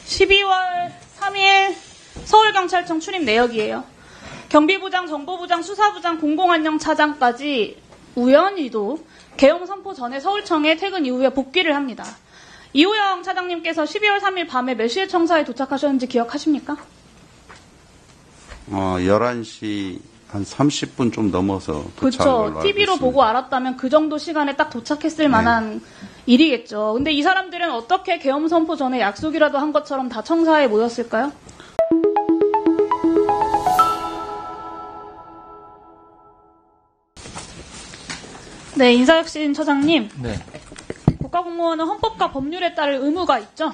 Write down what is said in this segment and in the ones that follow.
12월 3일 서울경찰청 출입 내역이에요. 경비부장, 정보부장, 수사부장, 공공안녕차장까지 우연히도 계엄 선포 전에 서울청에 퇴근 이후에 복귀를 합니다. 이호영 차장님께서 12월 3일 밤에 몇 시에 청사에 도착하셨는지 기억하십니까? 11시 한 30분 좀 넘어서 도착한 그렇죠. 걸로 알고 TV로 있습니다. 보고 알았다면 그 정도 시간에 딱 도착했을 만한 일이겠죠. 근데 이 사람들은 어떻게 계엄 선포 전에 약속이라도 한 것처럼 다 청사에 모였을까요? 네, 인사혁신 처장님. 네. 국가공무원은 헌법과 법률에 따를 의무가 있죠?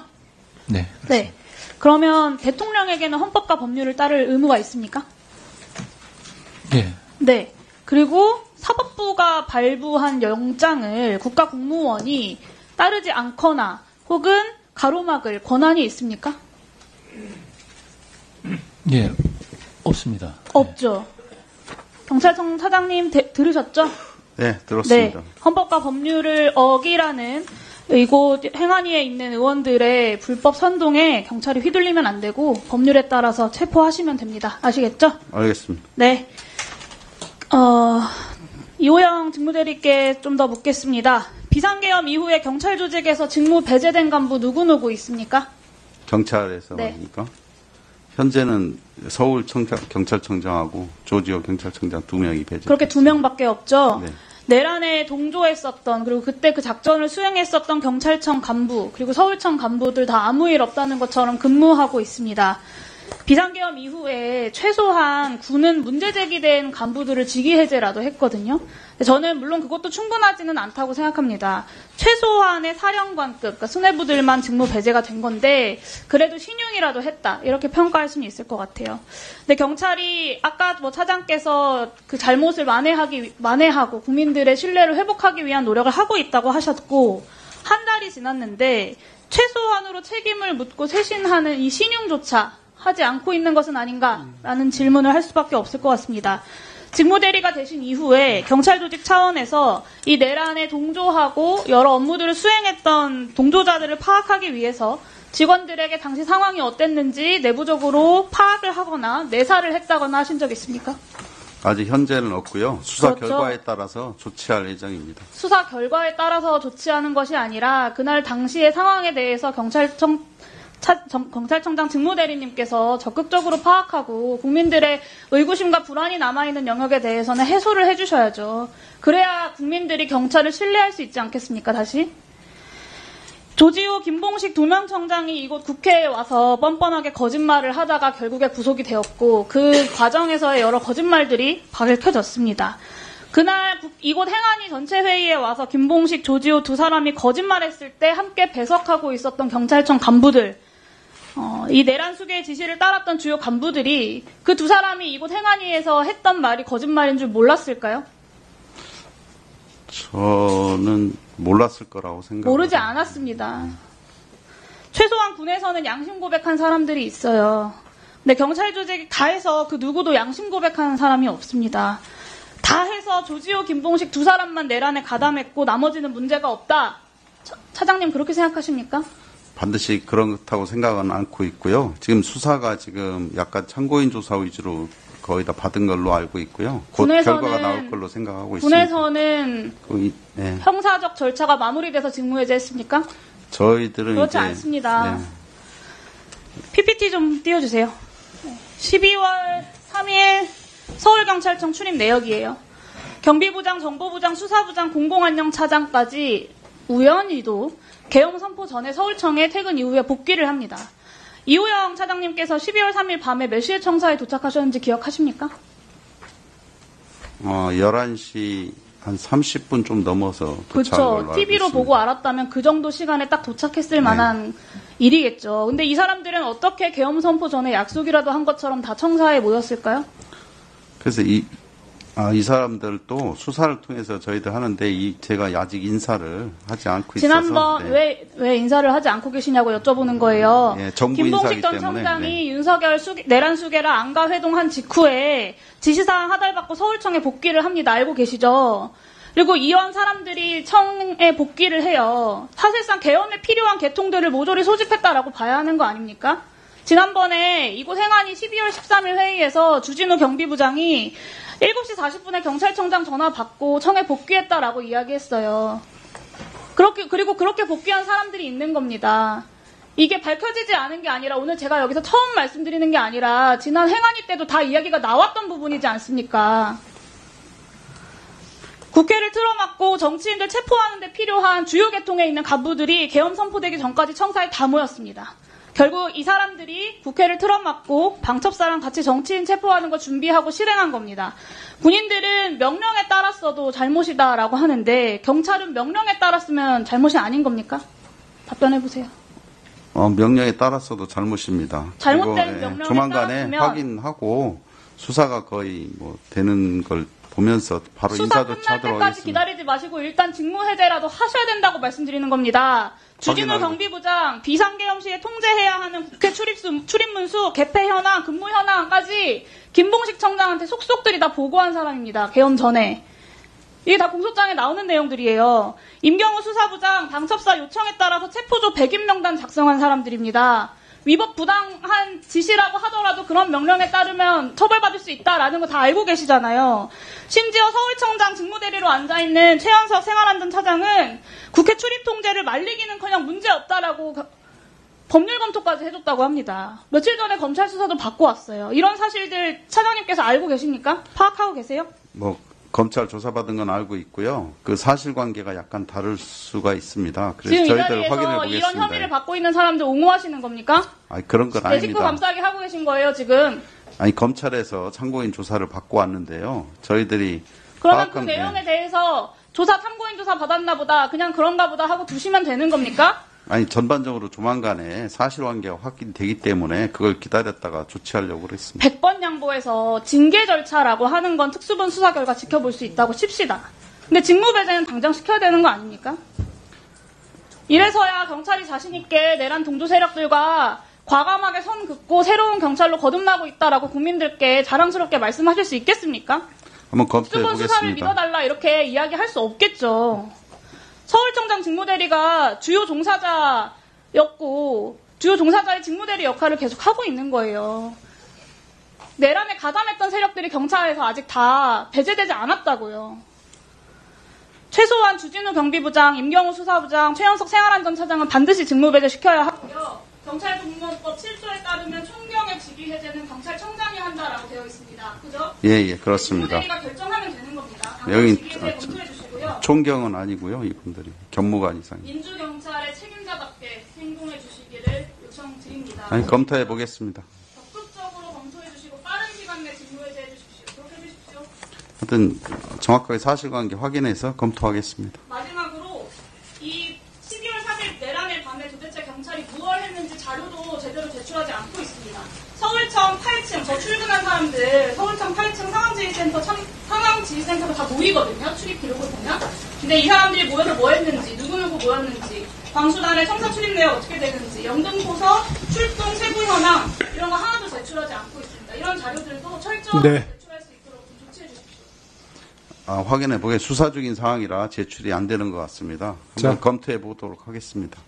네. 네. 그러면 대통령에게는 헌법과 법률을 따를 의무가 있습니까? 예. 네. 그리고 사법부가 발부한 영장을 국가공무원이 따르지 않거나 혹은 가로막을 권한이 있습니까? 예. 없습니다. 없죠. 경찰청 차장님 들으셨죠? 네, 들었습니다. 네. 헌법과 법률을 어기라는 이곳 행안위에 있는 의원들의 불법 선동에 경찰이 휘둘리면 안 되고 법률에 따라서 체포하시면 됩니다. 아시겠죠? 알겠습니다. 네. 이호영 직무대리께 좀 더 묻겠습니다. 비상계엄 이후에 경찰 조직에서 직무 배제된 간부 누구 있습니까? 경찰에서 네. 보니까 현재는 서울 경찰청장하고 조지호 경찰청장 2명이 배제. 그렇게 2명밖에 없죠. 네. 내란에 동조했었던 그리고 그때 그 작전을 수행했었던 경찰청 간부 그리고 서울청 간부들 다 아무 일 없다는 것처럼 근무하고 있습니다. 비상계엄 이후에 최소한 군은 문제 제기된 간부들을 직위해제라도 했거든요. 저는 물론 그것도 충분하지는 않다고 생각합니다. 최소한의 사령관급, 그러니까 수뇌부들만 직무 배제가 된 건데 그래도 신용이라도 했다 이렇게 평가할 수는 있을 것 같아요. 근데 경찰이 아까 차장께서 그 잘못을 만회하고 국민들의 신뢰를 회복하기 위한 노력을 하고 있다고 하셨고 한 달이 지났는데 최소한으로 책임을 묻고 쇄신하는 이 신용조차 하지 않고 있는 것은 아닌가라는 질문을 할 수밖에 없을 것 같습니다. 직무대리가 되신 이후에 경찰 조직 차원에서 이 내란에 동조하고 여러 업무들을 수행했던 동조자들을 파악하기 위해서 직원들에게 당시 상황이 어땠는지 내부적으로 파악을 하거나 내사를 했다거나 하신 적 있습니까? 아직 현재는 없고요. 수사 그렇죠. 결과에 따라서 조치할 예정입니다. 수사 결과에 따라서 조치하는 것이 아니라 그날 당시의 상황에 대해서 경찰청장 직무대리님께서 적극적으로 파악하고 국민들의 의구심과 불안이 남아있는 영역에 대해서는 해소를 해주셔야죠. 그래야 국민들이 경찰을 신뢰할 수 있지 않겠습니까, 다시? 조지호, 김봉식 2명 청장이 이곳 국회에 와서 뻔뻔하게 거짓말을 하다가 결국에 구속이 되었고 그 과정에서의 여러 거짓말들이 밝혀졌습니다. 그날 이곳 행안위 전체 회의에 와서 김봉식, 조지호 2사람이 거짓말했을 때 함께 배석하고 있었던 경찰청 간부들 이 내란 수계의 지시를 따랐던 주요 간부들이 그 2사람이 이곳 행안위에서 했던 말이 거짓말인 줄 몰랐을까요? 저는 몰랐을 거라고 생각합니다. 모르지 않았습니다. 최소한 군에서는 양심 고백한 사람들이 있어요. 근데 경찰 조직이 다 해서 그 누구도 양심 고백하는 사람이 없습니다. 다 해서 조지호, 김봉식 2사람만 내란에 가담했고 나머지는 문제가 없다. 차장님 그렇게 생각하십니까? 반드시 그렇다고 생각은 않고 있고요. 지금 수사가 지금 약간 참고인 조사 위주로 거의 다 받은 걸로 알고 있고요. 곧 결과가 나올 걸로 생각하고 있습니다. 군에서는 네. 형사적 절차가 마무리돼서 직무해제했습니까? 저희들은 그렇지 이제 않습니다. 네. PPT 좀 띄워주세요. 12월 3일 서울경찰청 출입 내역이에요. 경비부장, 정보부장, 수사부장, 공공안녕차장까지 우연히도 계엄 선포 전에 서울청에 퇴근 이후에 복귀를 합니다. 이호영 차장님께서 12월 3일 밤에 몇 시에 청사에 도착하셨는지 기억하십니까? 11시 한 30분 좀 넘어서 도착한 그렇죠. 걸로 알고 TV로 있습니다. 보고 알았다면 그 정도 시간에 딱 도착했을 만한 일이겠죠. 근데 이 사람들은 어떻게 계엄 선포 전에 약속이라도 한 것처럼 다 청사에 모였을까요? 그래서 이 사람들도 수사를 통해서 저희들 하는데 제가 아직 인사를 하지 않고 있어서 지난번 왜 인사를 하지 않고 계시냐고 여쭤보는 거예요. 네, 정부 김봉식 인사이기 전 때문에, 청장이 윤석열 내란 수계라 안가 회동한 직후에 지시사항 하달받고 서울청에 복귀를 합니다. 알고 계시죠? 그리고 이런 사람들이 청에 복귀를 해요. 사실상 계엄에 필요한 계통들을 모조리 소집했다라고 봐야 하는 거 아닙니까? 지난번에 이곳 행안위 12월 13일 회의에서 주진우 경비부장이 7시 40분에 경찰청장 전화 받고 청에 복귀했다라고 이야기했어요. 그리고 그렇게 복귀한 사람들이 있는 겁니다. 이게 밝혀지지 않은 게 아니라 오늘 제가 여기서 처음 말씀드리는 게 아니라 지난 행안위 때도 다 이야기가 나왔던 부분이지 않습니까? 국회를 틀어막고 정치인들 체포하는 데 필요한 주요 계통에 있는 간부들이 계엄 선포되기 전까지 청사에 다 모였습니다. 결국 이 사람들이 국회를 틀어막고 방첩사랑 같이 정치인 체포하는 거 준비하고 실행한 겁니다. 군인들은 명령에 따랐어도 잘못이다라고 하는데 경찰은 명령에 따랐으면 잘못이 아닌 겁니까? 답변해보세요. 명령에 따랐어도 잘못입니다. 잘못된 명령에 조만간에 따랐으면 확인하고 수사가 거의 뭐 되는 걸 보면서 바로 수사 인사조치 끝날 하도록 때까지 하겠습니다. 기다리지 마시고 일단 직무해제라도 하셔야 된다고 말씀드리는 겁니다. 주진우 확인하고. 경비부장 비상계엄 시에 통제해야 하는 국회 출입문수, 개폐 현황, 근무 현황까지 김봉식 청장한테 속속들이 다 보고한 사람입니다. 계엄 전에. 이게 다 공소장에 나오는 내용들이에요. 임경우 수사부장 방첩사 요청에 따라서 체포조 100인 명단 작성한 사람들입니다. 위법 부당한 지시라고 하더라도 그런 명령에 따르면 처벌받을 수 있다라는 거 다 알고 계시잖아요. 심지어 서울청장 직무대리로 앉아있는 최현석 생활안전차장은 국회 출입 통제를 말리기는커녕 문제없다라고 법률 검토까지 해줬다고 합니다. 며칠 전에 검찰 수사도 받고 왔어요. 이런 사실들 차장님께서 알고 계십니까? 파악하고 계세요? 검찰 조사받은 건 알고 있고요. 그 사실관계가 약간 다를 수가 있습니다. 그래서 지금 이 저희들 자리에서 확인해 이런 보겠습니다. 혐의를 받고 있는 사람들 옹호하시는 겁니까? 그런 건 내 식구 아닙니다. 감싸기 하고 계신 거예요, 지금. 검찰에서 참고인 조사를 받고 왔는데요. 저희들이 그러면 그 파악한- 내용에 대해서 참고인 조사 받았나 보다, 그냥 그런가 보다 하고 두시면 되는 겁니까? 전반적으로 조만간에 사실관계가 확인되기 때문에 그걸 기다렸다가 조치하려고 그랬습니다. 100번 양보해서 징계 절차라고 하는 건 특수본 수사 결과 지켜볼 수 있다고 칩시다. 근데 직무배제는 당장 시켜야 되는 거 아닙니까? 이래서야 경찰이 자신있게 내란 동조 세력들과 과감하게 선 긋고 새로운 경찰로 거듭나고 있다라고 국민들께 자랑스럽게 말씀하실 수 있겠습니까? 한번 검토해 특수본 수사를 보겠습니다. 믿어달라 이렇게 이야기할 수 없겠죠. 서울청장 직무대리가 주요 종사자였고 주요 종사자의 직무대리 역할을 계속 하고 있는 거예요. 내란에 가담했던 세력들이 경찰에서 아직 다 배제되지 않았다고요. 최소한 주진우 경비부장, 임경우 수사부장, 최현석 생활안전차장은 반드시 직무배제 시켜야 하고요. 경찰공무원법 7조에 따르면 총경의 직위 해제는 경찰청장이 한다라고 되어 있습니다. 그죠? 예, 그렇습니다. 직무대리가 결정하면 되는 겁니다. 여기 당장 직위 해제 검토해 주시고요. 총경은 아니고요. 이분들이 경무관 이상. 민주경찰의 책임자답게 행동해 주시기를 요청드립니다. 검토해 보겠습니다. 적극적으로 검토해 주시고 빠른 시간 내 직무해제 해주십시오. 그렇게 해주십시오. 하여튼 정확하게 사실관계 확인해서 검토하겠습니다. 마지막으로 이 12월 4일 내란의 밤에 도대체 경찰이 무엇을 했는지 자료도 제대로 제출하지 않고 있습니다. 서울청 8층, 저 출근한 사람들 서울청 8층 상황지휘센터가 다 모이거든요. 출입 기록을 보면. 근데 이 사람들이 모여서 뭐 했는지, 누구누구 모였는지, 광수단의 청사 출입 내역 어떻게 되는지, 영등포서 출동 세부 현황 이런 거 하나도 제출하지 않고 있습니다. 이런 자료들도 철저하게 제출할 수 있도록 좀 조치해 주십시오. 확인해 보게 수사 중인 상황이라 제출이 안 되는 것 같습니다. 한번 검토해 보도록 하겠습니다.